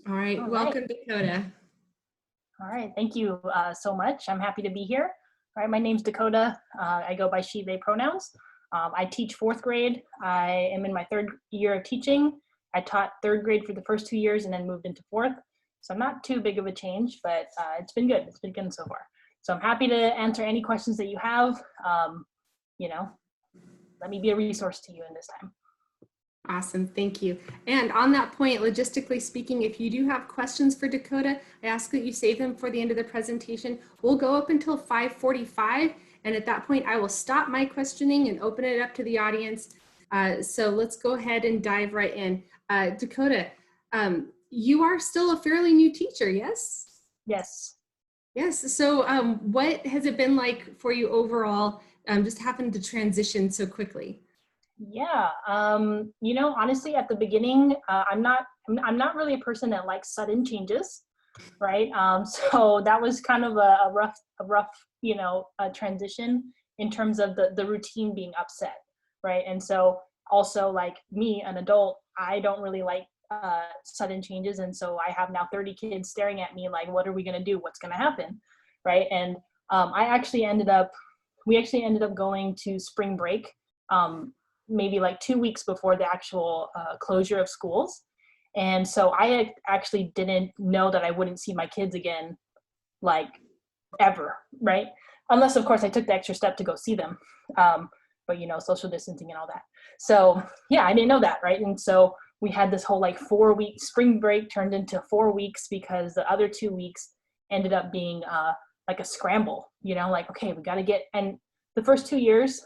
All right, All right. welcome, Dakota. All right. Thank you so much. I'm happy to be here. All right. My name's Dakota. I go by she, they pronouns. I teach fourth grade. I am in my third year of teaching. I taught third grade for the first 2 years and then moved into fourth. So not too big of a change, but it's been good. It's been good so far. So I'm happy to answer any questions that you have. You know, let me be a resource to you in this time. Awesome, thank you. And on that point, logistically speaking, if you do have questions for Dakota, I ask that you save them for the end of the presentation. We'll go up until 5:45, and at that point, I will stop my questioning and open it up to the audience. So let's go ahead and dive right in. Dakota, you are still a fairly new teacher, yes? Yes. Yes, so what has it been like for you overall, just having to transition so quickly? Yeah, honestly, at the beginning, I'm not really a person that likes sudden changes, right? So that was kind of a rough, transition in terms of the routine being upset, right? And so also like me, an adult, I don't really like sudden changes, and so I have now 30 kids staring at me like, what are we gonna do? What's gonna happen, right? And we actually ended up going to spring break. Maybe like 2 weeks before the actual closure of schools. And so I actually didn't know that I wouldn't see my kids again, like ever, right? Unless, of course, I took the extra step to go see them. But, social distancing and all that. So, yeah, I didn't know that, right? And so we had this whole like 4 week spring break turned into 4 weeks because the other 2 weeks ended up being like a scramble, like, okay, we got to get, and the first 2 years,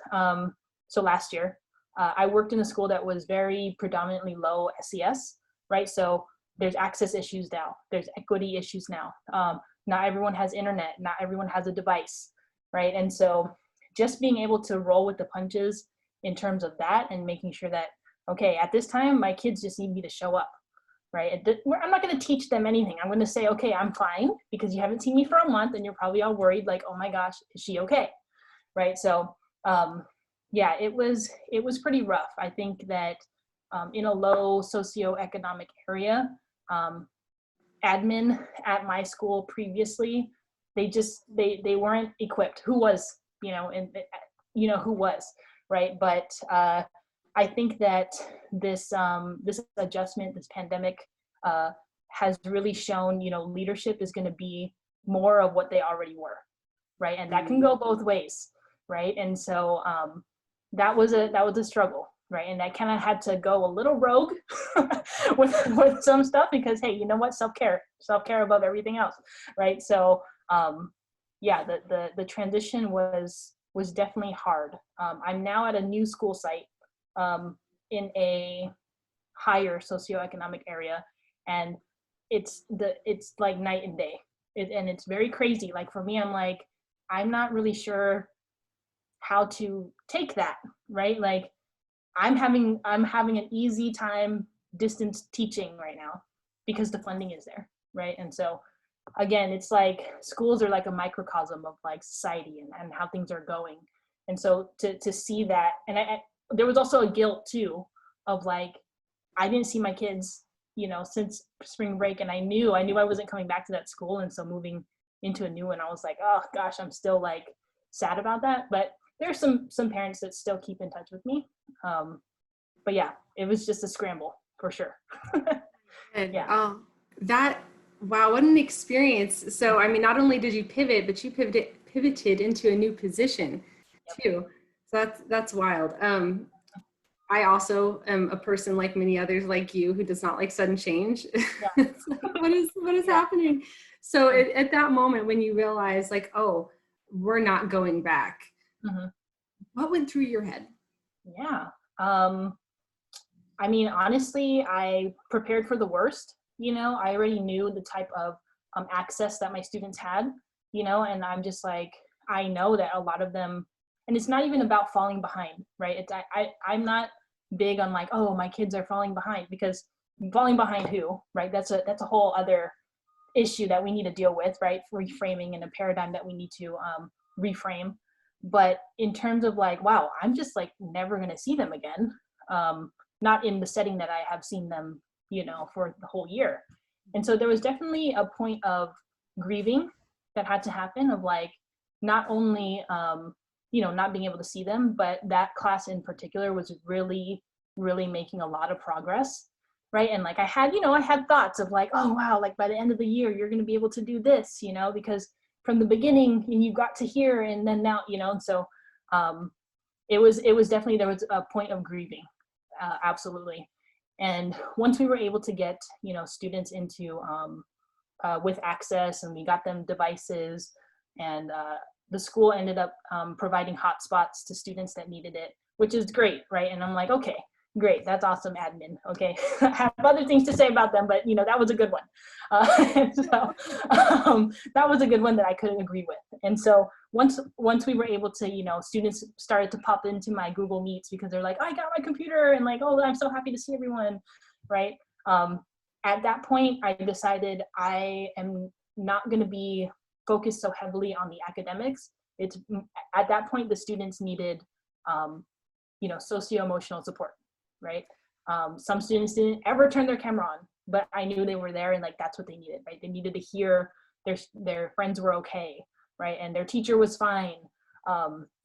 so last year, I worked in a school that was very predominantly low SES, right? So there's access issues now, there's equity issues now. Not everyone has internet, not everyone has a device, right? And so just being able to roll with the punches in terms of that and making sure that, okay, at this time, my kids just need me to show up, right? I'm not going to teach them anything. I'm going to say, okay, I'm fine because you haven't seen me for a month and you're probably all worried, like, oh my gosh, is she okay, right? So yeah, it was pretty rough. I think that in a low socioeconomic area, admin at my school previously, they weren't equipped. Who was, and who was, right? But I think that this adjustment, this pandemic, has really shown, leadership is going to be more of what they already were, right? And that can go both ways, right? And so that was a struggle, right? And I kind of had to go a little rogue with some stuff because, hey, you know what? Self-care above everything else, right? So yeah, the transition was definitely hard. I'm now at a new school site in a higher socioeconomic area, and it's like night and day. And it's very crazy. Like for me, I'm like, I'm not really sure how to take that, right? Like I'm having an easy time distance teaching right now because the funding is there, right? And so again, it's like schools are like a microcosm of like society and how things are going. And so to see that, and there was also a guilt too of like, I didn't see my kids, since spring break, and I knew I wasn't coming back to that school, and so moving into a new one, I was like, oh gosh, I'm still like sad about that. But there's some parents that still keep in touch with me. But yeah, it was just a scramble for sure. Good. Yeah. Oh, that, wow, what an experience. So, I mean, not only did you pivot, but you pivoted into a new position Yep. too. So that's wild. I also am a person like many others like you who does not like sudden change. Yeah. It's like, what is Yeah. happening? So at that moment when you realize like, oh, we're not going back, Mm-hmm. what went through your head? Yeah. I mean, honestly, I prepared for the worst. I already knew the type of access that my students had, and I'm just like, I know that a lot of them, and it's not even about falling behind, right? I'm not big on like, oh, my kids are falling behind, because falling behind who, right? That's a whole other issue that we need to deal with, right? Reframing and a paradigm that we need to reframe. But in terms of like, wow, I'm just like never going to see them again. Not in the setting that I have seen them, for the whole year. And so there was definitely a point of grieving that had to happen, of like, not only, you know, not being able to see them, but that class in particular was really, really making a lot of progress, right? And like I had, you know, I had thoughts of like, oh wow, like by the end of the year, you're going to be able to do this, you know, because from the beginning and you got to here and then now, you know, and so it was definitely, there was a point of grieving, absolutely. And once we were able to get, you know, students into with access, and we got them devices, and the school ended up providing hotspots to students that needed it, which is great, right? And I'm like, okay, great, that's awesome, admin. Okay, I have other things to say about them, but you know, that was a good one. So that was a good one that I couldn't agree with. And so once we were able to, you know, students started to pop into my Google Meets because they're like, I got my computer, and like, oh, I'm so happy to see everyone, right? At that point, I decided I am not going to be focused so heavily on the academics. It's at that point the students needed, you know, socio-emotional support, right? Some students didn't ever turn their camera on, but I knew they were there, and like that's what they needed, right? They needed to hear their friends were okay, right? And their teacher was fine.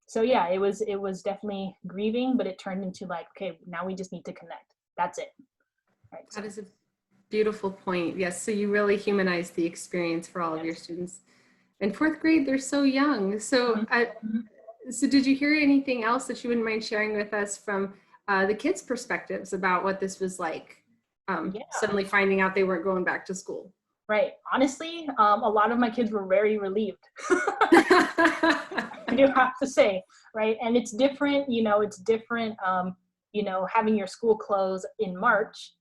So yeah, it was definitely grieving, but it turned into like, okay, now we just need to connect. That's it. Right. So. That is a beautiful point. Yes, so you really humanized the experience for all of your Yes. students. In fourth grade, they're so young. So, so did you hear anything else that you wouldn't mind sharing with us from the kids' perspectives about what this was like, Yeah. suddenly finding out they weren't going back to school? Right. Honestly, a lot of my kids were very relieved. I do have to say, right? And it's different, you know, it's different, you know, having your school close in March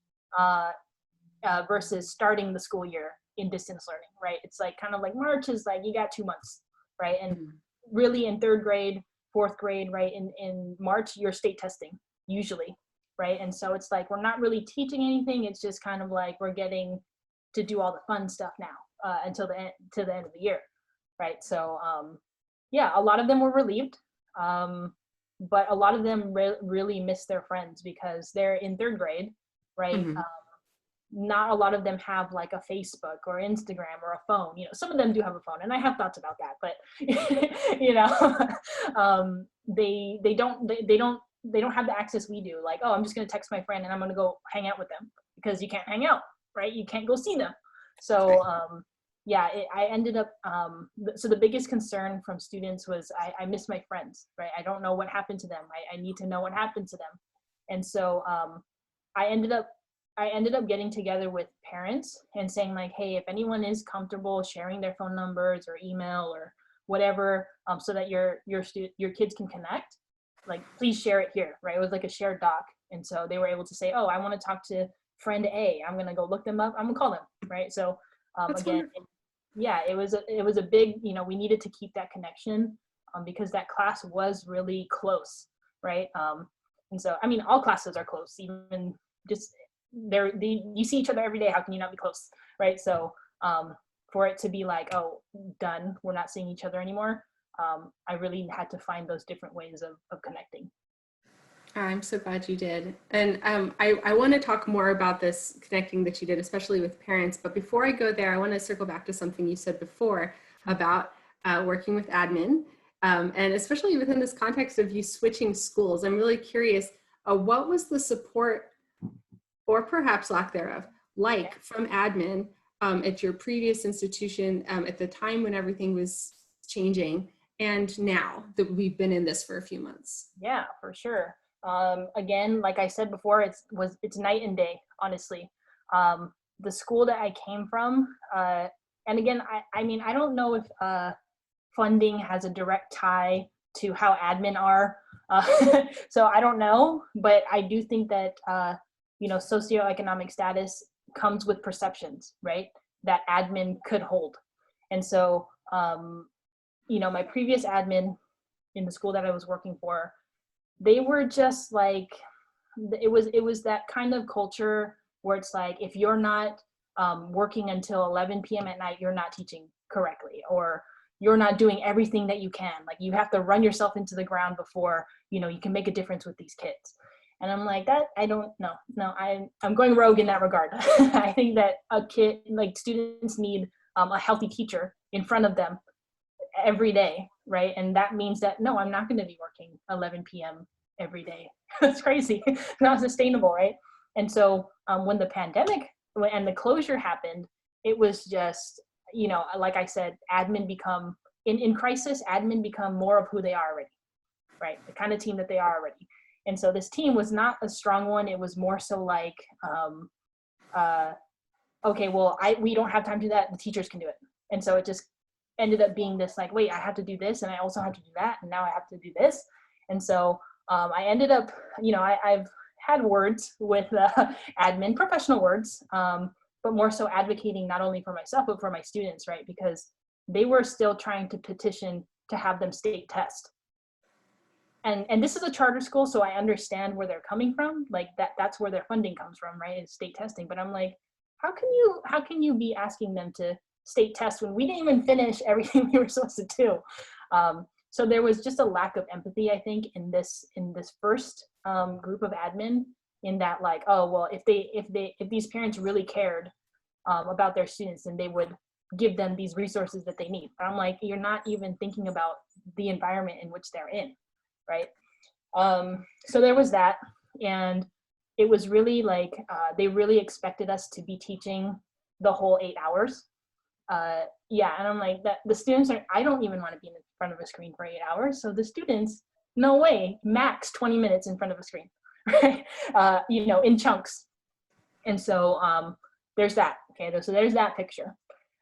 versus starting the school year in distance learning, right? It's like kind of like March is like you got 2 months, right? And really in third grade, fourth grade, right? In March, you're state testing usually, right? And so it's like we're not really teaching anything. It's just kind of like we're getting to do all the fun stuff now until the end to the end of the year, right? So yeah, a lot of them were relieved, but a lot of them really miss their friends because they're in third grade, right? Not a lot of them have like a Facebook or Instagram or a phone. You know, some of them do have a phone, and I have thoughts about that, but you know, they don't have the access we do. Like, oh, I'm just gonna text my friend and I'm gonna go hang out with them, because you can't hang out, right? You can't go see them. So yeah, I ended up, so the biggest concern from students was I miss my friends, right? I don't know what happened to them. I need to know what happened to them. And so I ended up getting together with parents and saying like, hey, if anyone is comfortable sharing their phone numbers or email or whatever, so that your kids can connect, like please share it here, right? It was like a shared doc. And so they were able to say, oh, I want to talk to friend A. I'm going to go look them up. I'm gonna call them, right? So again, yeah, it was a big, you know, we needed to keep that connection because that class was really close, right? And so, I mean, all classes are close, even just you see each other every day. How can you not be close, right? So for it to be like, oh, done, we're not seeing each other anymore, I really had to find those different ways of connecting. I'm so glad you did. And I want to talk more about this connecting that you did, especially with parents. But before I go there, I want to circle back to something you said before about working with admin. And especially within this context of you switching schools, I'm really curious, what was the support, or perhaps lack thereof, like from admin at your previous institution at the time when everything was changing, and now that we've been in this for a few months? Yeah, for sure. Again, like I said before, it's night and day, honestly. The school that I came from, and again, I mean, I don't know if funding has a direct tie to how admin are. So I don't know, but I do think that, you know, socioeconomic status comes with perceptions, right? That admin could hold. And so, you know, my previous admin in the school that I was working for, they were just like, it was that kind of culture where it's like, if you're not working until 11 p.m. at night, you're not teaching correctly, or you're not doing everything that you can. Like, you have to run yourself into the ground before, you know, you can make a difference with these kids. And I'm like, that, I don't know. No, I'm going rogue in that regard. I think that like students need a healthy teacher in front of them every day, right? And that means that, no, I'm not going to be working 11 p.m. every day. That's crazy. It's not sustainable, right? And so when the pandemic and the closure happened, it was just, like I said, admin become, in crisis, admin become more of who they are already, right? The kind of team that they are already. And so this team was not a strong one. It was more so like, okay, well, we don't have time to do that. The teachers can do it. And so it just ended up being this like, wait, I have to do this, and I also have to do that, and now I have to do this. And so I ended up, I've had words with admin, professional words, but more so advocating not only for myself, but for my students, right? Because they were still trying to petition to have them state test. And this is a charter school, so I understand where they're coming from. Like that's where their funding comes from, right? Is state testing. But I'm like, how can you be asking them to state test when we didn't even finish everything we were supposed to do? So there was just a lack of empathy, I think, in this first group of admin, in that like, oh well, if these parents really cared about their students, then they would give them these resources that they need. But I'm like, you're not even thinking about the environment in which they're in, right? So there was that, and it was really like they really expected us to be teaching the whole 8 hours. Yeah, and I'm like, that the students are, I don't even want to be in front of a screen for 8 hours. So the students, no way, max 20 minutes in front of a screen, right? In chunks. And so there's that. Okay, so there's that picture.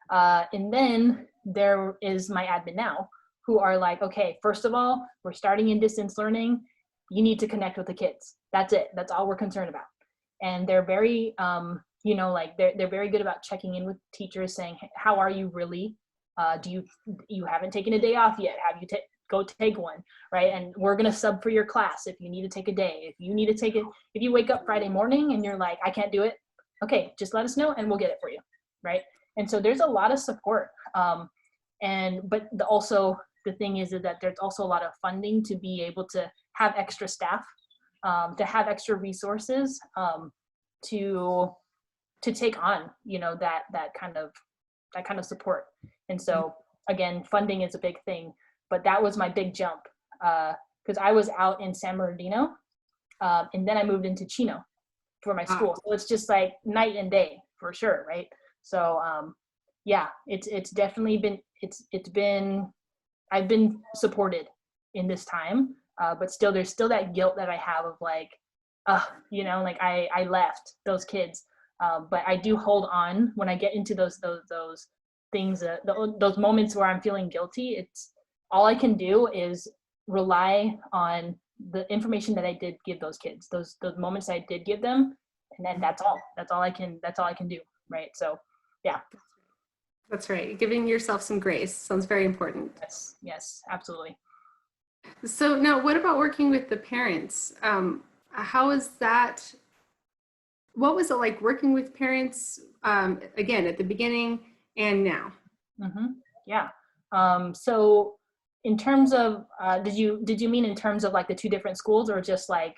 And then there is my admin now, who are like, okay, first of all, we're starting in distance learning. You need to connect with the kids. That's it. That's all we're concerned about. And they're very, like they're very good about checking in with teachers, saying, hey, how are you really? You haven't taken a day off yet? Have you go take one, right? And we're gonna sub for your class if you need to take a day. If you need to take it, if you wake up Friday morning and you're like, I can't do it, okay, just let us know and we'll get it for you, right? And so there's a lot of support. But also the thing is that there's also a lot of funding to be able to have extra staff, to have extra resources, to take on, that kind of support. And so again, funding is a big thing, but that was my big jump, because I was out in San Bernardino, and then I moved into Chino for my school. So it's just like night and day for sure, right? So yeah, it's definitely been, I've been supported in this time, but still there's still that guilt that I have of like, like I left those kids, but I do hold on when I get into those things, those moments where I'm feeling guilty. It's all I can do is rely on the information that I did give those kids, those moments I did give them, and then that's all I can do, right? So yeah. That's right. Giving yourself some grace sounds very important. Yes, absolutely. So now, what about working with the parents? How is that? What was it like working with parents, again, at the beginning and now? Mm-hmm. Yeah. So in terms of, did you mean in terms of like the two different schools, or just like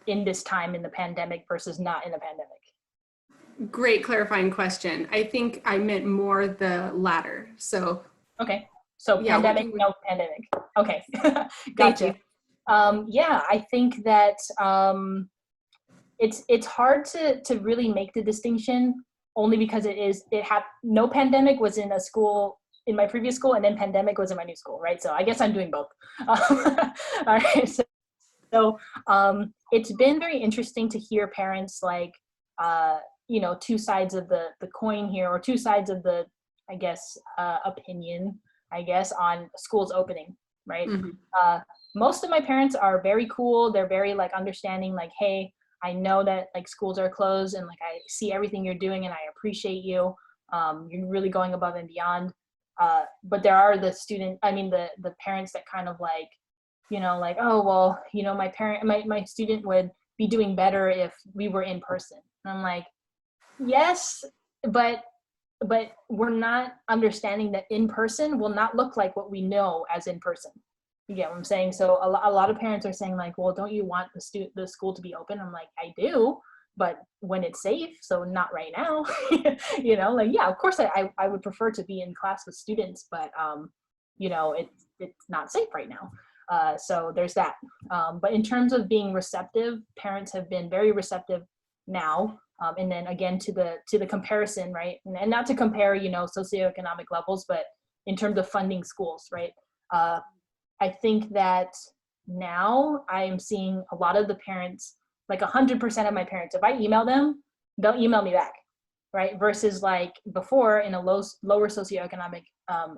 in this time in the pandemic versus not in the pandemic? Great clarifying question. I think I meant more the latter. So okay. So yeah, pandemic, no pandemic. Okay. Gotcha. Yeah, I think that it's hard to really make the distinction, only because no pandemic was in a school in my previous school, and then pandemic was in my new school, right? So I guess I'm doing both. All right. So it's been very interesting to hear parents like, two sides of the coin here, or two sides of the, I guess, opinion, I guess, on schools opening, right? Mm-hmm. Most of my parents are very cool. They're very like understanding, like, hey, I know that like schools are closed, and like I see everything you're doing and I appreciate you. You're really going above and beyond. But there are the parents that kind of like, like, oh, well, my student would be doing better if we were in person. And I'm like, yes, but we're not understanding that in person will not look like what we know as in person, You get what I'm saying? So a lot of parents are saying like, well, don't you want the school to be open? I'm like, I do, but when it's safe, so not right now. Like, yeah, of course I would prefer to be in class with students, but it's not safe right now. So there's that. But in terms of being receptive, parents have been very receptive now. And then again, to the comparison, right? And not to compare, socioeconomic levels, but in terms of funding schools, right? I think that now I'm seeing a lot of the parents, like 100% of my parents, if I email them, they'll email me back, right? Versus like before in a lower socioeconomic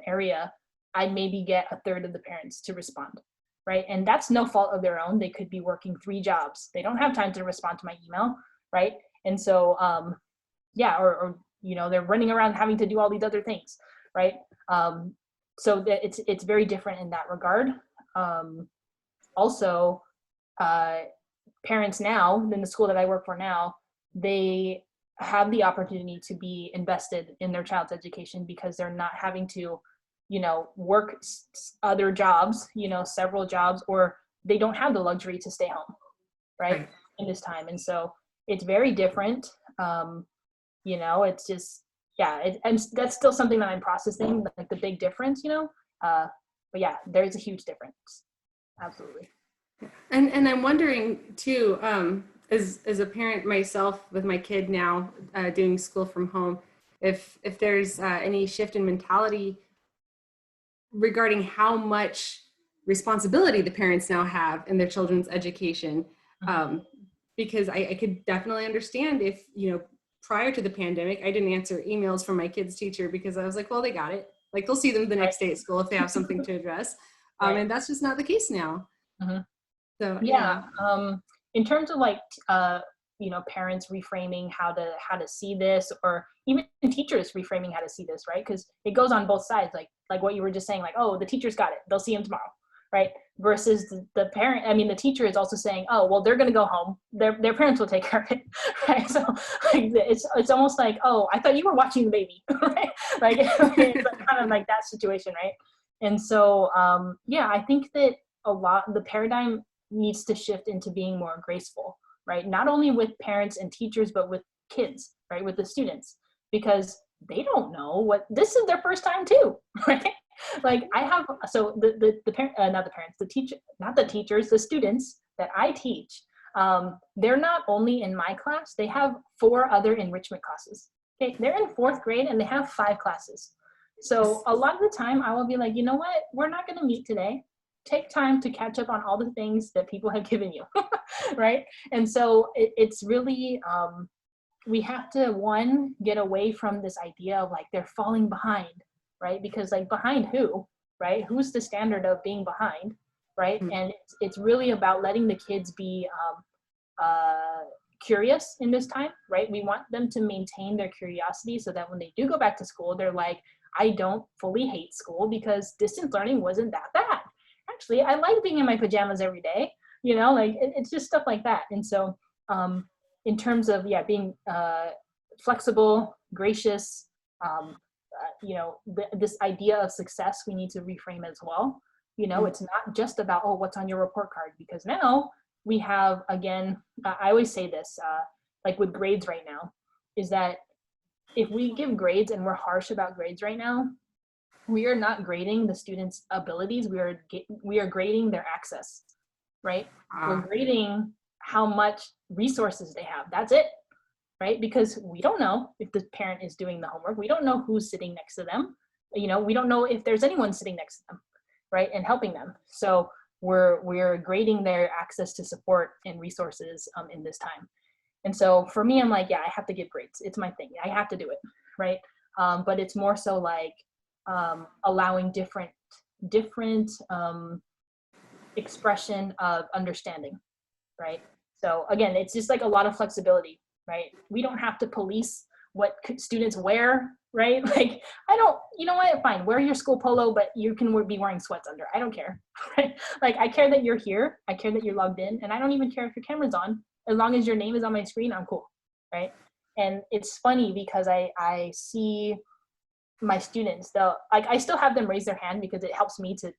area, I'd maybe get a third of the parents to respond, right? And that's no fault of their own. They could be working 3 jobs. They don't have time to respond to my email, right? And so, yeah, or they're running around having to do all these other things, right? So that it's very different in that regard. Also, parents now in the school that I work for now, they have the opportunity to be invested in their child's education because they're not having to, work other jobs, several jobs, or they don't have the luxury to stay home, right, in this time. And so it's very different. It's just, yeah, and that's still something that I'm processing, like the big difference, but yeah, there's a huge difference. Absolutely. And I'm wondering too, as a parent myself with my kid now doing school from home, if there's any shift in mentality regarding how much responsibility the parents now have in their children's education. Because I could definitely understand if, prior to the pandemic, I didn't answer emails from my kid's teacher because I was like, well, they got it. Like they'll see them the next day at school if they have something to address. And that's just not the case now. Mm-hmm. So yeah. In terms of like parents reframing how to see this, or even teachers reframing how to see this, right? Because it goes on both sides, like what you were just saying, like, oh, the teachers got it, they'll see them tomorrow, right? Versus the parent, the teacher is also saying, oh, well, they're going to go home, their parents will take care of it, right? So like it's almost like, oh, I thought you were watching the baby, right? Like it's kind of like that situation, right? And so yeah, I think that the paradigm needs to shift into being more graceful, right? Not only with parents and teachers, but with kids, right? With the students, because they don't know this is their first time too, right? Like I have, so the parent, not the parents, not the teachers, the students that I teach, they're not only in my class, they have 4 other enrichment classes. Okay, they're in 4th grade and they have 5 classes. So a lot of the time I will be like, you know what, we're not going to meet today. Take time to catch up on all the things that people have given you, right? And so it's really, we have to, one, get away from this idea of like they're falling behind, right? Because like behind who, right? Who's the standard of being behind, right? Mm-hmm. And it's really about letting the kids be curious in this time, right? We want them to maintain their curiosity so that when they do go back to school, they're like, I don't fully hate school because distance learning wasn't that bad. Actually, I like being in my pajamas every day, like it's just stuff like that. And so in terms of, yeah, being flexible, gracious, this idea of success, we need to reframe as well. It's not just about, oh, what's on your report card, because now we have, again, I always say this, like with grades right now, is that if we give grades and we're harsh about grades right now, we are not grading the students' abilities. We are grading their access, right? We're grading how much resources they have. That's it, right? Because we don't know if the parent is doing the homework. We don't know who's sitting next to them. We don't know if there's anyone sitting next to them, right, and helping them. So we're grading their access to support and resources in this time. And so for me, I'm like, yeah, I have to give grades. It's my thing. I have to do it, right? But it's more so like allowing different expression of understanding, right? So again, it's just like a lot of flexibility, right? We don't have to police what students wear, right? Like, I don't, you know what, fine, wear your school polo, but you can be wearing sweats under. I don't care, right? Like, I care that you're here. I care that you're logged in. And I don't even care if your camera's on. As long as your name is on my screen, I'm cool, right? And it's funny because I see my students, though, like I still have them raise their hand because it helps me to,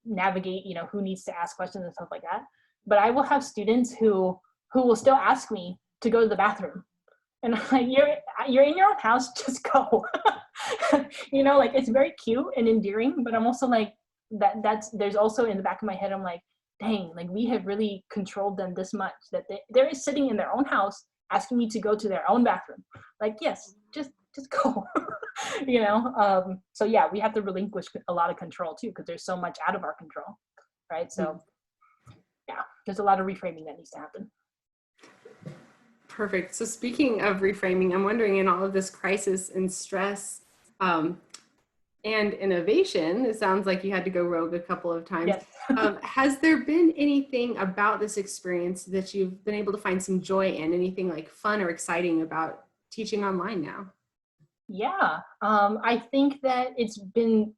navigate, who needs to ask questions and stuff like that. But I will have students who will still ask me to go to the bathroom. And I'm like, you're in your own house, just go. Like it's very cute and endearing, but I'm also like, there's also in the back of my head, I'm like, dang, like we have really controlled them this much that they're sitting in their own house asking me to go to their own bathroom. Like, yes, just go. So yeah, we have to relinquish a lot of control too, because there's so much out of our control, right? So yeah, there's a lot of reframing that needs to happen. Perfect. So speaking of reframing, I'm wondering, in all of this crisis and stress and innovation, it sounds like you had to go rogue a couple of times. Yes. Has there been anything about this experience that you've been able to find some joy in? Anything like fun or exciting about teaching online now? Yeah, I think that it's been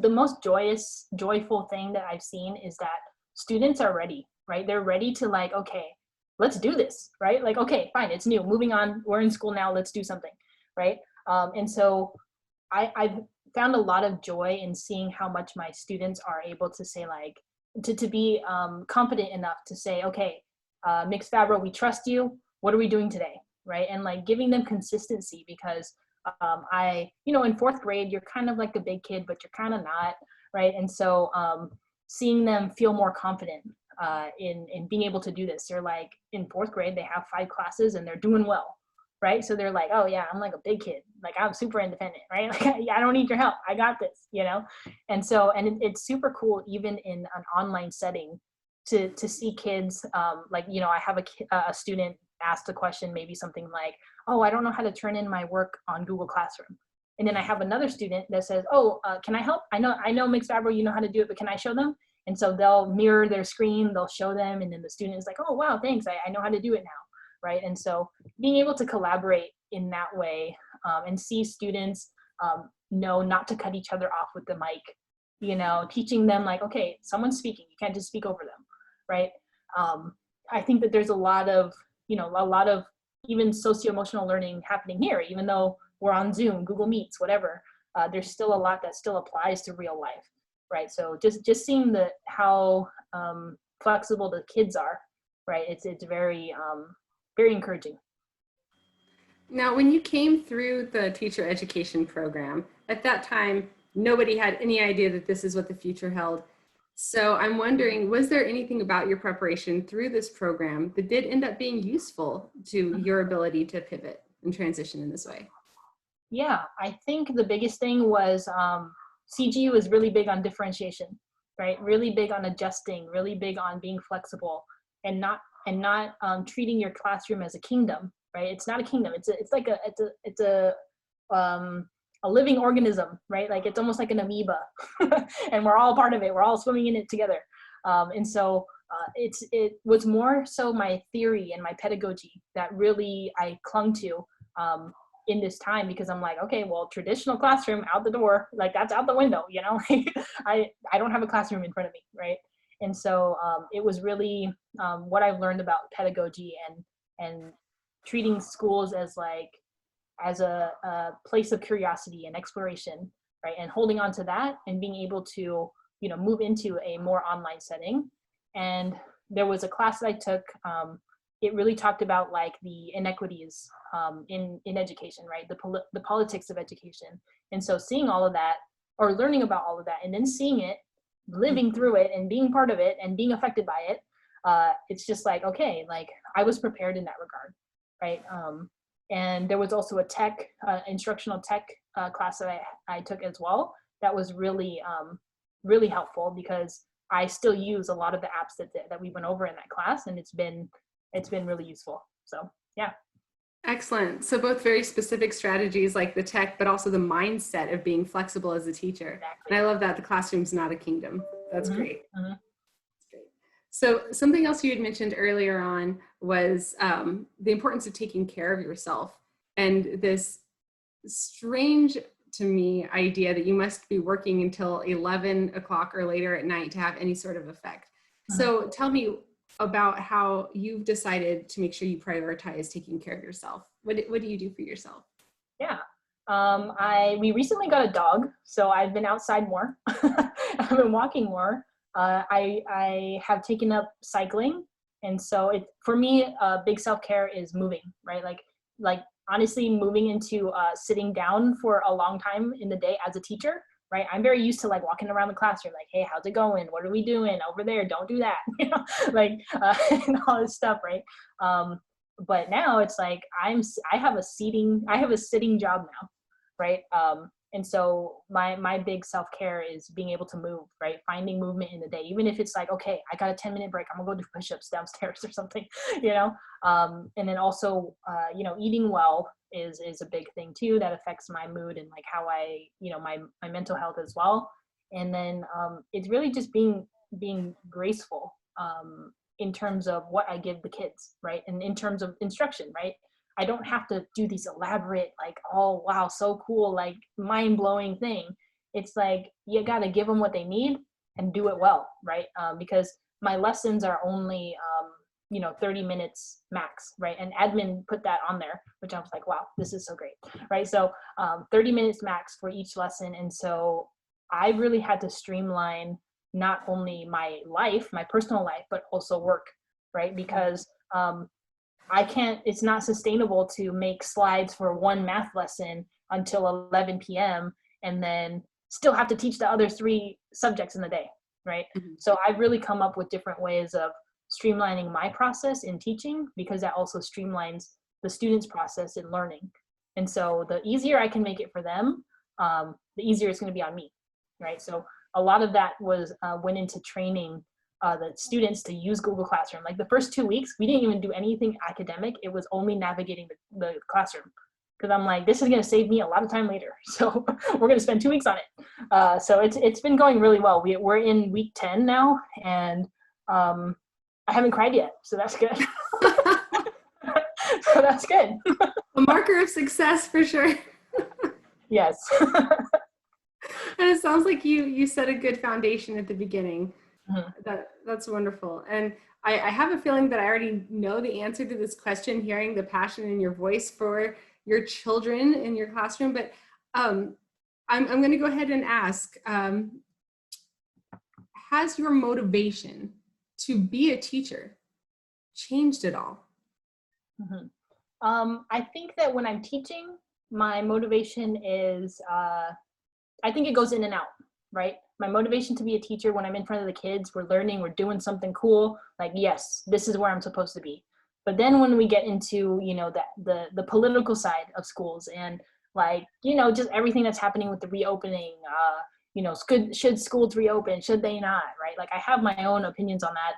the most joyful thing that I've seen is that students are ready, right? They're ready to like, okay, let's do this, right? Like, okay, fine, it's new, moving on, we're in school now, let's do something, right? And so I've found a lot of joy in seeing how much my students are able to say like, to be confident enough to say, okay, Mix Fabro, we trust you, what are we doing today, right? And like giving them consistency, because in fourth grade, you're kind of like a big kid, but you're kind of not, right? And so seeing them feel more confident in being able to do this. They're like in fourth grade, they have 5 classes and they're doing well, right? So they're like, oh yeah, I'm like a big kid. Like I'm super independent, right? Like I don't need your help. I got this, And so, it's super cool even in an online setting to see kids, I have a student asked a question, maybe something like, oh, I don't know how to turn in my work on Google Classroom. And then I have another student that says, oh, can I help? I know Mix Fabro, you know how to do it, but can I show them? And so they'll mirror their screen, they'll show them, and then the student is like, oh, wow, thanks, I know how to do it now, right? And so being able to collaborate in that way and see students know not to cut each other off with the mic, teaching them like, okay, someone's speaking, you can't just speak over them, right? I think that there's a lot of even socio-emotional learning happening here, even though we're on Zoom, Google Meets, whatever. There's still a lot that still applies to real life, right? So just seeing how flexible the kids are, right? It's very very encouraging. Now, when you came through the teacher education program, at that time, nobody had any idea that this is what the future held. So I'm wondering, was there anything about your preparation through this program that did end up being useful to your ability to pivot and transition in this way? Yeah, I think the biggest thing was CGU was really big on differentiation, right? Really big on adjusting, really big on being flexible, and not treating your classroom as a kingdom, right? It's not a kingdom. It's a living organism, right? Like it's almost like an amoeba, and we're all part of it. We're all swimming in it together. And so it was more so my theory and my pedagogy that really I clung to in this time, because I'm like, okay, well, traditional classroom out the door, like that's out the window, I don't have a classroom in front of me, right? And so it was really what I've learned about pedagogy and treating schools as a place of curiosity and exploration, right? And holding on to that and being able to, move into a more online setting. And there was a class that I took, it really talked about like the inequities in education, right? The politics of education. And so seeing all of that, or learning about all of that, and then seeing it, living through it and being part of it and being affected by it, it's just like, okay, like I was prepared in that regard, right? And there was also a instructional tech class that I took as well. That was really, really helpful, because I still use a lot of the apps that we went over in that class, and it's been really useful. So yeah. Excellent. So both very specific strategies like the tech, but also the mindset of being flexible as a teacher. Exactly. And I love that the classroom's not a kingdom. That's great. Mm-hmm. That's great. So something else you had mentioned earlier on was the importance of taking care of yourself, and this strange to me idea that you must be working until 11 o'clock or later at night to have any sort of effect. Mm-hmm. So tell me about how you've decided to make sure you prioritize taking care of yourself. What do you do for yourself? Yeah. We recently got a dog, so I've been outside more. I've been walking more. I have taken up cycling. And so for me, big self-care is moving, right? Like honestly, moving into sitting down for a long time in the day as a teacher, right? I'm very used to like walking around the classroom, like, hey, how's it going? What are we doing over there? Don't do that, you know, like and all this stuff, right? But now it's like I have a sitting job now, right? And so my big self-care is being able to move, right? Finding movement in the day, even if it's like, okay, I got a 10-minute break, I'm gonna go do push-ups downstairs or something, you know? And then also, you know, eating well is a big thing too, that affects my mood and like how I, you know, my mental health as well. And then it's really just being graceful in terms of what I give the kids, right? And in terms of instruction, right? I don't have to do these elaborate, like, oh, wow, so cool, like mind blowing thing. It's like, you got to give them what they need and do it well, right? Because my lessons are only, you know, 30 minutes max, right? And admin put that on there, which I was like, wow, this is so great, right? So 30 minutes max for each lesson. And so I really had to streamline not only my life, my personal life, but also work, right? Because it's not sustainable to make slides for one math lesson until 11 p.m. and then still have to teach the other 3 subjects in the day, right? Mhm. So I've really come up with different ways of streamlining my process in teaching, because that also streamlines the students' process in learning. And so the easier I can make it for them, the easier it's going to be on me, right? So a lot of that went into training the students to use Google Classroom. Like the first 2 weeks, we didn't even do anything academic. It was only navigating the classroom. Because I'm like, this is going to save me a lot of time later. So we're going to spend 2 weeks on it. So it's been going really well. We're in week 10 now, and I haven't cried yet. So that's good. So that's good. A marker of success for sure. Yes. And it sounds like you set a good foundation at the beginning. Mhm. That's wonderful. And I have a feeling that I already know the answer to this question, hearing the passion in your voice for your children in your classroom. But I'm going to go ahead and ask, has your motivation to be a teacher changed at all? Mhm. I think that when I'm teaching, my motivation is, I think it goes in and out, right? My motivation to be a teacher when I'm in front of the kids, we're learning, we're doing something cool, like, yes, this is where I'm supposed to be. But then when we get into, you know, the political side of schools and like, you know, just everything that's happening with the reopening, you know, should schools reopen? Should they not, right? Like I have my own opinions on that.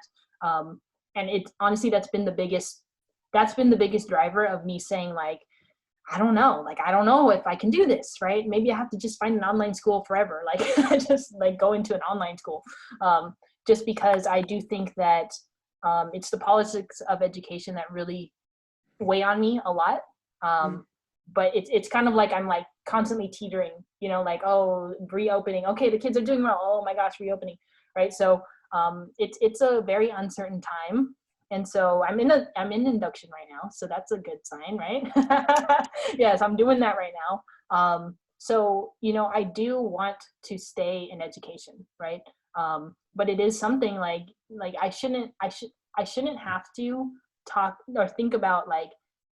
And it honestly, that's been the biggest driver of me saying like, I don't know, like, I don't know if I can do this, right? Maybe I have to just find an online school forever. Like just like go into an online school. Just because I do think that it's the politics of education that really weigh on me a lot. But it's kind of like I'm like constantly teetering, you know, like, oh, reopening. Okay, the kids are doing well. Oh my gosh, reopening, right? So it's a very uncertain time. And so I'm in induction right now, so that's a good sign, right? Yes, I'm doing that right now. So you know, I do want to stay in education, right? But it is something like I shouldn't have to talk or think about like,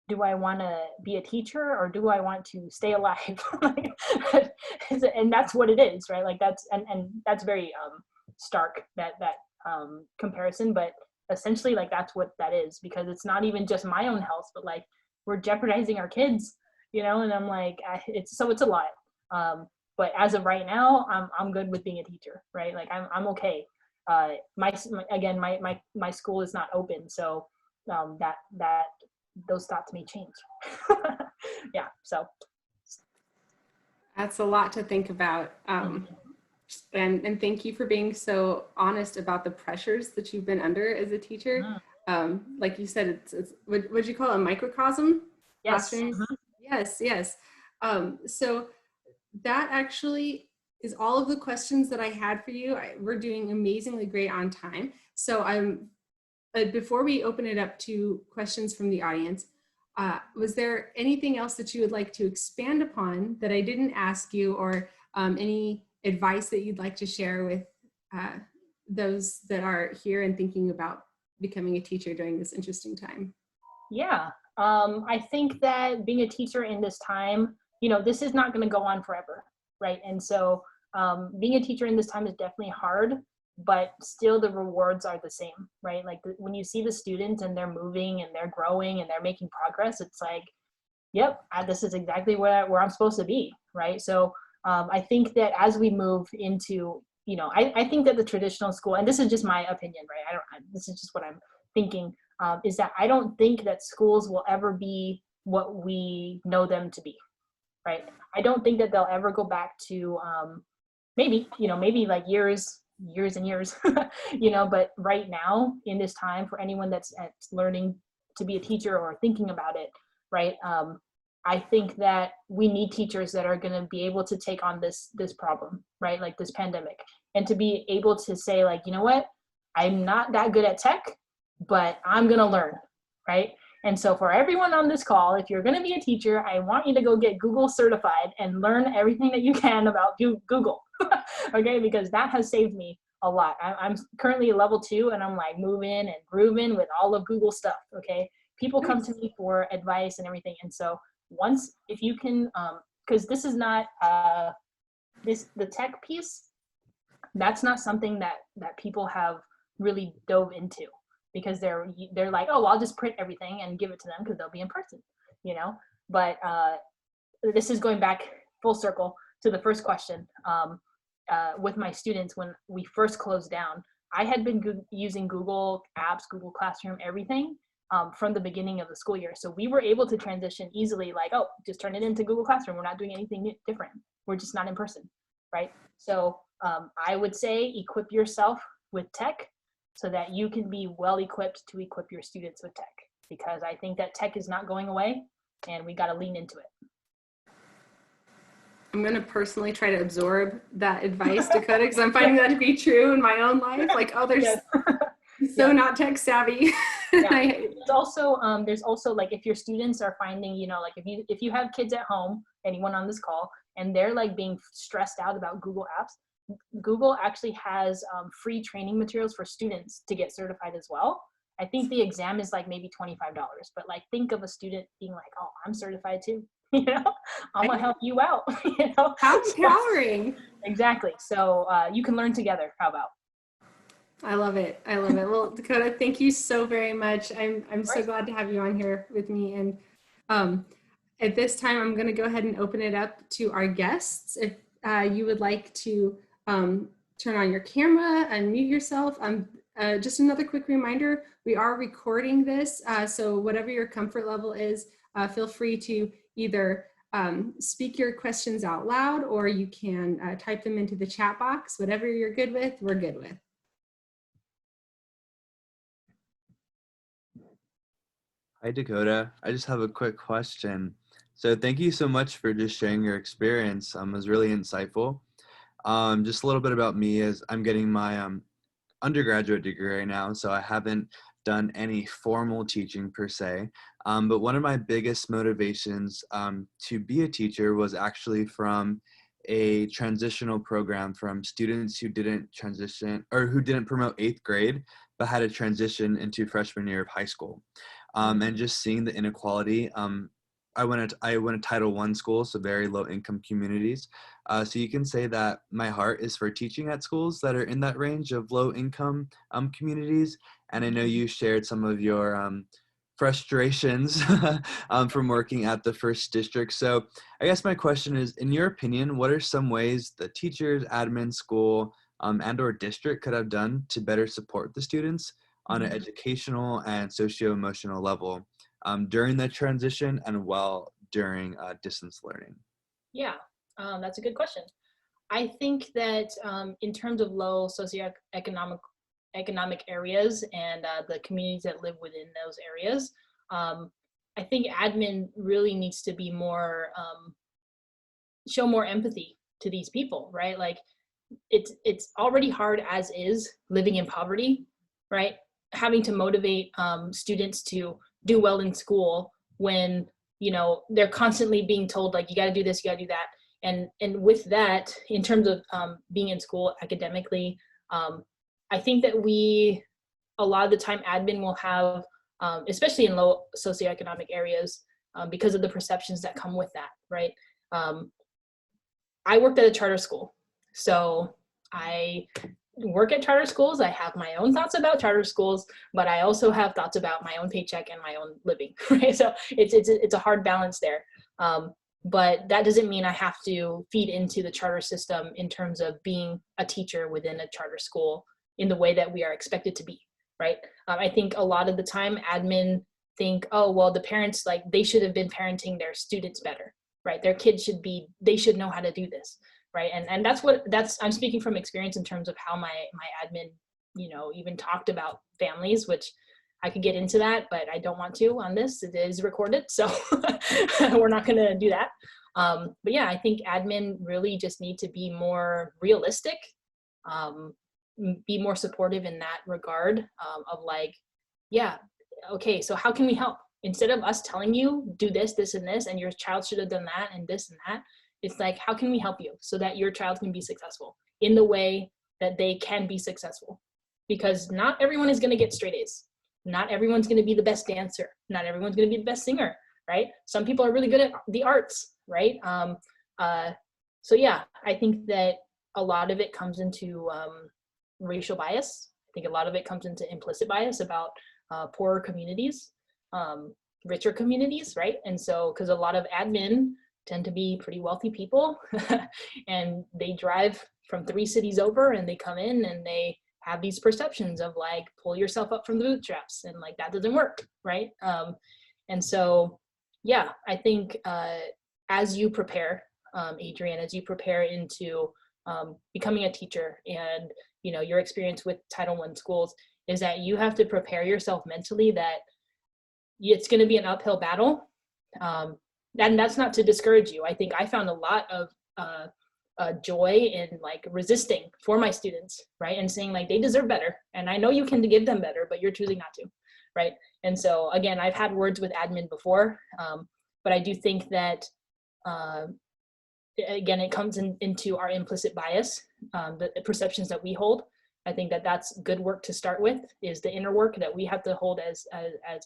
do I want to be a teacher or do I want to stay alive? Like, and that's what it is, right? Like and that's very stark, that comparison, but essentially like that's what that is, because it's not even just my own health, but like we're jeopardizing our kids, you know. And I'm like, it's a lot. But as of right now, I'm good with being a teacher, right? Like I'm okay. My school is not open, so that those thoughts may change. Yeah, so That's a lot to think about. And thank you for being so honest about the pressures that you've been under as a teacher. Like you said, it's what'd you call it, a microcosm yes. classroom? Yes, yes. So that actually is all of the questions that I had for you. We're doing amazingly great on time. So before we open it up to questions from the audience, was there anything else that you would like to expand upon that I didn't ask you, or any advice that you'd like to share with those that are here and thinking about becoming a teacher during this interesting time? Yeah, I think that being a teacher in this time, this is not going to go on forever, right? And so being a teacher in this time is definitely hard, but still the rewards are the same, right? Like when you see the students and they're moving and they're growing and they're making progress, it's like, yep, this is exactly where I'm supposed to be, right? So I think that as we move into, I think that the traditional school, and this is just my opinion, right? This is just what I'm thinking, is that I don't think that schools will ever be what we know them to be, right? I don't think that they'll ever go back to maybe like years and years, but right now in this time for anyone that's learning to be a teacher or thinking about it, right? I think that we need teachers that are going to be able to take on this problem, right? Like this pandemic, and to be able to say like, you know what, I'm not that good at tech, but I'm going to learn, right? And so for everyone on this call, if you're going to be a teacher, I want you to go get Google certified and learn everything that you can about Google, okay? Because that has saved me a lot. I'm currently level 2 and I'm like moving and grooving with all of Google stuff, okay? People come to me for advice and everything. And so if you can, because this is not, the tech piece, that's not something that people have really dove into, because they're like, oh, well, I'll just print everything and give it to them because they'll be in person, But this is going back full circle to the first question. With my students, when we first closed down, I had been using Google Apps, Google Classroom, everything from the beginning of the school year. So we were able to transition easily, like, oh, just turn it into Google Classroom. We're not doing anything different. We're just not in person, right? So I would say equip yourself with tech so that you can be well equipped to equip your students with tech, because I think that tech is not going away and we got to lean into it. I'm going to personally try to absorb that advice, Dakota, because I'm finding that to be true in my own life. Like, oh, there's not tech savvy. Yeah. There's also like, if your students are finding, like if you have kids at home, anyone on this call, and they're like being stressed out about Google Apps, Google actually has free training materials for students to get certified as well. I think the exam is like maybe $25, but like think of a student being like, oh, I'm certified too. I'm gonna help you out. How empowering. Exactly. So you can learn together. How about? I love it. I love it. Well, Dakota, thank you so very much. I'm so glad to have you on here with me. And at this time, I'm going to go ahead and open it up to our guests. If you would like to turn on your camera and mute yourself. Just another quick reminder, we are recording this. So whatever your comfort level is, feel free to either speak your questions out loud, or you can type them into the chat box. Whatever you're good with, we're good with. Hi, Dakota. I just have a quick question. So thank you so much for just sharing your experience. It was really insightful. Just a little bit about me is I'm getting my undergraduate degree right now, so I haven't done any formal teaching per se. But one of my biggest motivations to be a teacher was actually from a transitional program from students who didn't transition or who didn't promote 8th grade, but had a transition into freshman year of high school. And just seeing the inequality. I went to Title I school, so very low income communities. So you can say that my heart is for teaching at schools that are in that range of low income communities. And I know you shared some of your frustrations from working at the first district. So I guess my question is, in your opinion, what are some ways the teachers, admin, school, and or district could have done to better support the students on an educational and socio-emotional level during the transition and while during distance learning? Yeah, that's a good question. I think that in terms of low socioeconomic areas and the communities that live within those areas, I think admin really needs to be more, show more empathy to these people, right? Like it's already hard as is living in poverty, right? Having to motivate students to do well in school when they're constantly being told like, you got to do this, you got to do that, and with that, in terms of being in school academically, I think that a lot of the time admin will have, especially in low socioeconomic areas, because of the perceptions that come with that, right? I worked at a charter school, so I work at charter schools. I have my own thoughts about charter schools, but I also have thoughts about my own paycheck and my own living, right? So it's a hard balance there. But that doesn't mean I have to feed into the charter system in terms of being a teacher within a charter school in the way that we are expected to be, right? I think a lot of the time admin think, oh, well, the parents, like, they should have been parenting their students better, right? Their kids they should know how to do this, right? And I'm speaking from experience in terms of how my admin, even talked about families, which I could get into that, but I don't want to on this. It is recorded, so we're not going to do that. But yeah, I think admin really just need to be more realistic, be more supportive in that regard, of like, yeah, okay, so how can we help? Instead of us telling you, do this, this, and this, and your child should have done that and this and that, it's like, how can we help you so that your child can be successful in the way that they can be successful? Because not everyone is going to get straight A's. Not everyone's going to be the best dancer. Not everyone's going to be the best singer, right? Some people are really good at the arts, right? So yeah, I think that a lot of it comes into racial bias. I think a lot of it comes into implicit bias about poorer communities, richer communities, right? And so, because a lot of admin tend to be pretty wealthy people and they drive from 3 cities over and they come in and they have these perceptions of like, pull yourself up from the bootstraps, and like that doesn't work, right? And so, yeah, I think as you prepare, Adrienne, as you prepare into becoming a teacher, and your experience with Title I schools, is that you have to prepare yourself mentally that it's going to be an uphill battle. And that's not to discourage you. I think I found a lot of joy in like resisting for my students, right? And saying like, they deserve better. And I know you can give them better, but you're choosing not to, right? And so again, I've had words with admin before, but I do think that, again, it comes into our implicit bias, the perceptions that we hold. I think that that's good work to start with, is the inner work that we have to hold as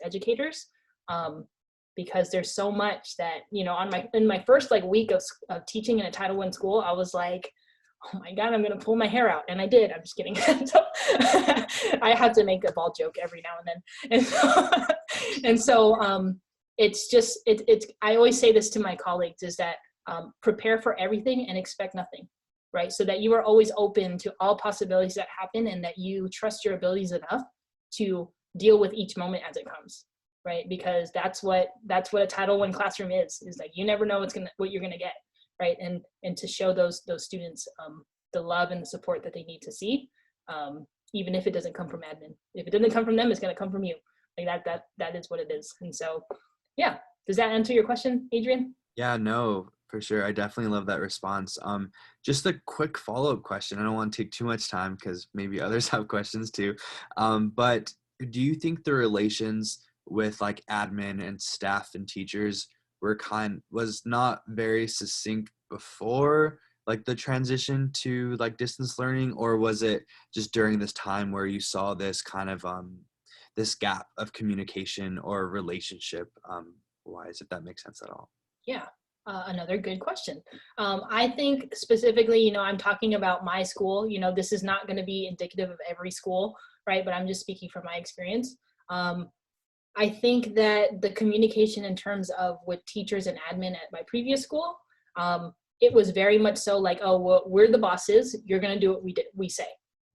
educators. Because there's so much that, in my first like week of teaching in a Title I school, I was like, oh my God, I'm going to pull my hair out. And I did. I'm just kidding. So, I have to make a ball joke every now and then. And so it's just, I always say this to my colleagues, is that prepare for everything and expect nothing, right? So that you are always open to all possibilities that happen, and that you trust your abilities enough to deal with each moment as it comes. Right, because that's what a Title I classroom is like, you never know what you're gonna get, right? And to show those students the love and the support that they need to see, even if it doesn't come from admin. If it doesn't come from them, it's gonna come from you. Like that is what it is. And so, yeah, does that answer your question, Adrienne? Yeah, no, for sure. I definitely love that response. Just a quick follow-up question. I don't want to take too much time because maybe others have questions too. But do you think the relations with like admin and staff and teachers was not very succinct before like the transition to like distance learning, or was it just during this time where you saw this kind of this gap of communication or relationship wise, if that makes sense at all? Yeah, another good question. I think specifically, I'm talking about my school. This is not going to be indicative of every school, right? But I'm just speaking from my experience. I think that the communication in terms of with teachers and admin at my previous school, it was very much so like, oh, well, we're the bosses, you're going to do what we say.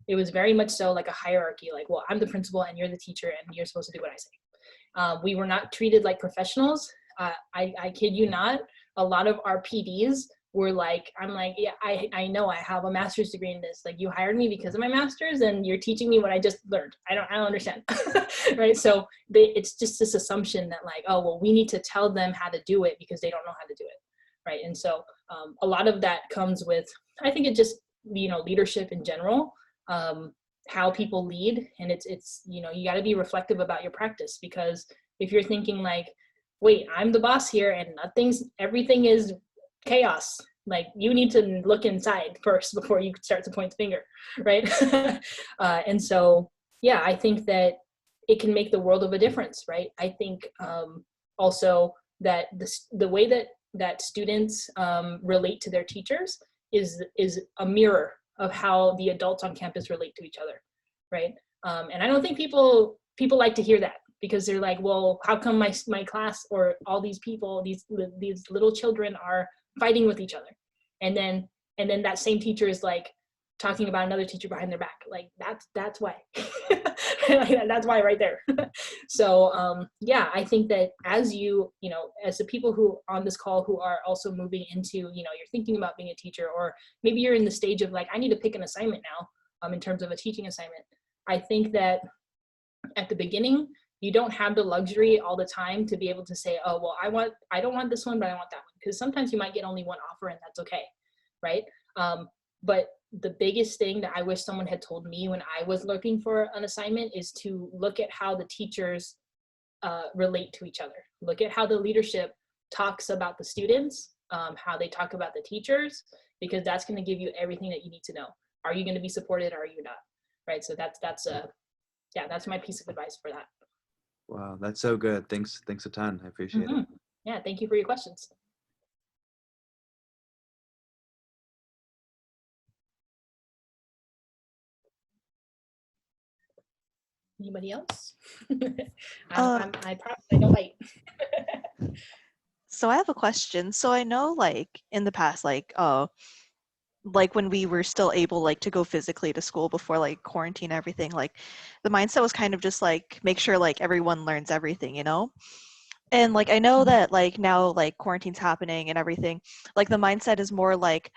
It was very much so like a hierarchy, like, well, I'm the principal and you're the teacher and you're supposed to do what I say. We were not treated like professionals. I kid you not, a lot of our PDs were like, I'm like, yeah, I know I have a master's degree in this. Like, you hired me because of my master's and you're teaching me what I just learned. I don't understand. Right? So it's just this assumption that like, oh, well, we need to tell them how to do it because they don't know how to do it. Right? And so a lot of that comes with, I think it just, leadership in general, how people lead. And it's you got to be reflective about your practice, because if you're thinking like, wait, I'm the boss here and everything is chaos, Like, you need to look inside first before you start to point the finger, right? And so, yeah, I think that it can make the world of a difference, right? I think also that the way that students relate to their teachers is a mirror of how the adults on campus relate to each other, right? And I don't think people like to hear that, because they're like, well, how come my class or all these people, these little children are fighting with each other, and then that same teacher is like talking about another teacher behind their back. Like, that's why. That's why right there. So yeah, I think that as as the people who on this call who are also moving into, you're thinking about being a teacher, or maybe you're in the stage of like, I need to pick an assignment now, in terms of a teaching assignment. I think that at the beginning, you don't have the luxury all the time to be able to say, oh, well, I don't want this one, but I want that one. Because sometimes you might get only one offer, and that's okay, right? But the biggest thing that I wish someone had told me when I was looking for an assignment is to look at how the teachers relate to each other. Look at how the leadership talks about the students, how they talk about the teachers, because that's going to give you everything that you need to know. Are you going to be supported, or are you not? Right? So that's my piece of advice for that. Wow, that's so good. Thanks a ton. I appreciate it. Yeah, thank you for your questions. Anybody else? I promise I don't bite. So I have a question. So I know, like, in the past, like when we were still able, like, to go physically to school before, like, quarantine and everything, like, the mindset was kind of just, like, make sure, like, everyone learns everything, And, like, I know that, like, now, like, quarantine's happening and everything, like, the mindset is more like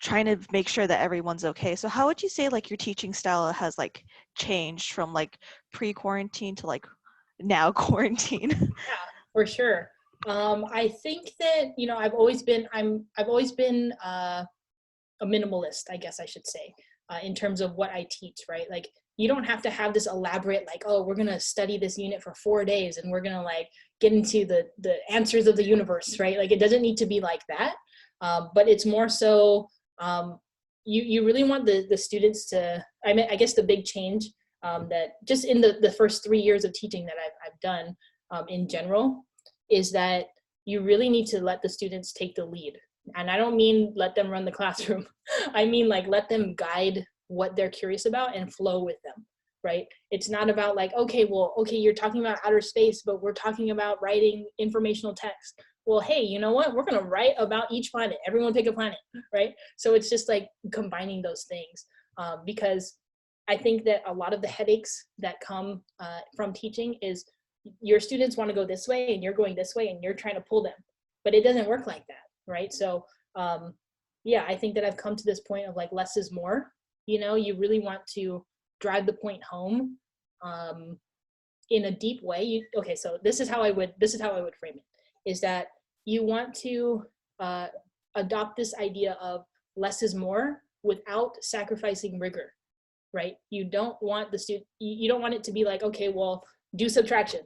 trying to make sure that everyone's okay. So how would you say, like, your teaching style has, like, changed from, like, pre-quarantine to, like, now quarantine? Yeah, for sure. I think that, I've always been a minimalist, I guess I should say, in terms of what I teach, right? Like, you don't have to have this elaborate, like, oh, we're going to study this unit for 4 days and we're going to, like, get into the answers of the universe, right? Like, it doesn't need to be like that. But it's more so, you really want the students to, I guess the big change that just in the first 3 years of teaching that I've done in general is that you really need to let the students take the lead. And I don't mean let them run the classroom. I mean, like, let them guide what they're curious about and flow with them, right? It's not about like, okay, you're talking about outer space, but we're talking about writing informational text. Well, hey, you know what? We're going to write about each planet. Everyone pick a planet, right? So it's just like combining those things, because I think that a lot of the headaches that come from teaching is your students want to go this way and you're going this way and you're trying to pull them, but it doesn't work like that, right? So yeah, I think that I've come to this point of like less is more. You really want to drive the point home in a deep way. Okay, so this is how I would frame it, is that you want to adopt this idea of less is more without sacrificing rigor, right? You don't want you don't want it to be like, okay, well, do subtraction,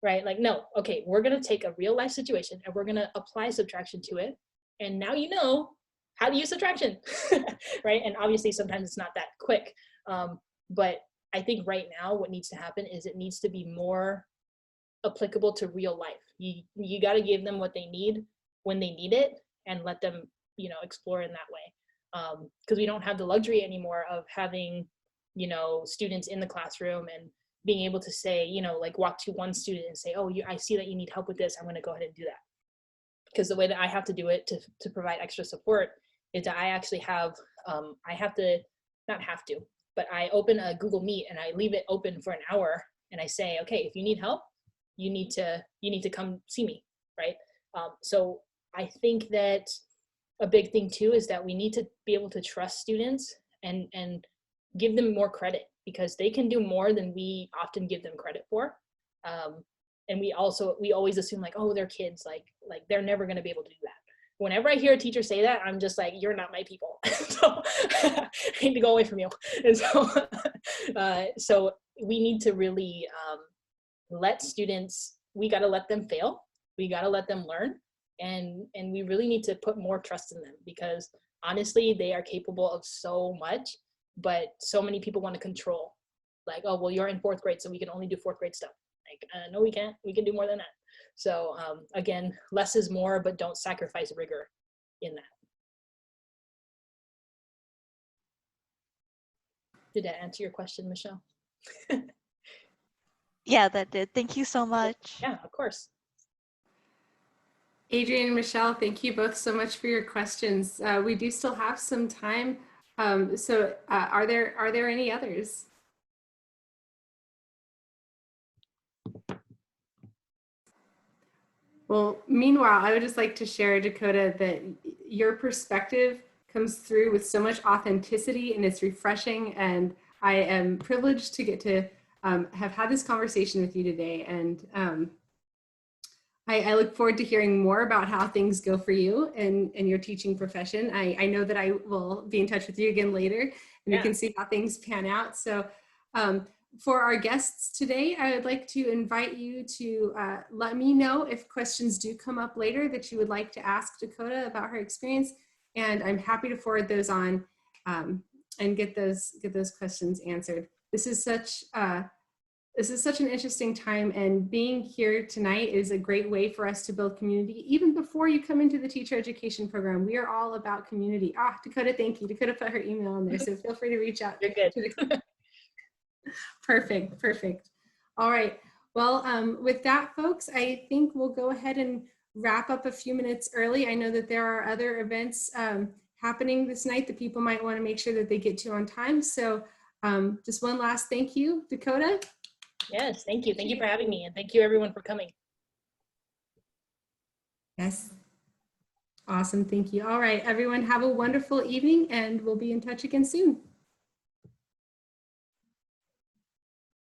right? Like, no, okay, we're going to take a real life situation and we're going to apply subtraction to it. And now you know how to use subtraction, right? And obviously sometimes it's not that quick. But I think right now what needs to happen is it needs to be more applicable to real life. You got to give them what they need when they need it and let them, explore in that way. Because we don't have the luxury anymore of having, students in the classroom and being able to say, like walk to one student and say, oh, I see that you need help with this. I'm going to go ahead and do that. Because the way that I have to do it to provide extra support is that I actually have, but I open a Google Meet and I leave it open for an hour and I say, okay, if you need help, you need to come see me, right? So I think that a big thing too is that we need to be able to trust students and give them more credit, because they can do more than we often give them credit for. And we always assume like, oh, they're kids, like they're never going to be able to do that. Whenever I hear a teacher say that, I'm just like, you're not my people. So I need to go away from you. And so we need to really let students, we got to let them fail. We got to let them learn. and we really need to put more trust in them, because honestly, they are capable of so much, but so many people want to control. Like, oh, well, you're in 4th grade, so we can only do 4th grade stuff. Like, no, we can't. We can do more than that. So again, less is more, but don't sacrifice rigor in that. Did that answer your question, Michelle? Yeah, that did. Thank you so much. Yeah, of course. Adrian and Michelle, thank you both so much for your questions. We do still have some time. Are there any others? Well, meanwhile, I would just like to share, Dakota, that your perspective comes through with so much authenticity, and it's refreshing. And I am privileged to get to have had this conversation with you today. And I look forward to hearing more about how things go for you in your teaching profession. I know that I will be in touch with you again later, and we can see how things pan out. So for our guests today, I would like to invite you to let me know if questions do come up later that you would like to ask Dakota about her experience. And I'm happy to forward those on and get those questions answered. This is such an interesting time, and being here tonight is a great way for us to build community. Even before you come into the teacher education program, we are all about community. Dakota, thank you. Dakota put her email in there, so feel free to reach out. You're good. Perfect. All right. Well, with that, folks, I think we'll go ahead and wrap up a few minutes early. I know that there are other events happening this night that people might want to make sure that they get to on time. So just one last thank you, Dakota. Yes, thank you. Thank you for having me, and thank you everyone for coming. Yes. Awesome. Thank you. All right, everyone, have a wonderful evening, and we'll be in touch again soon.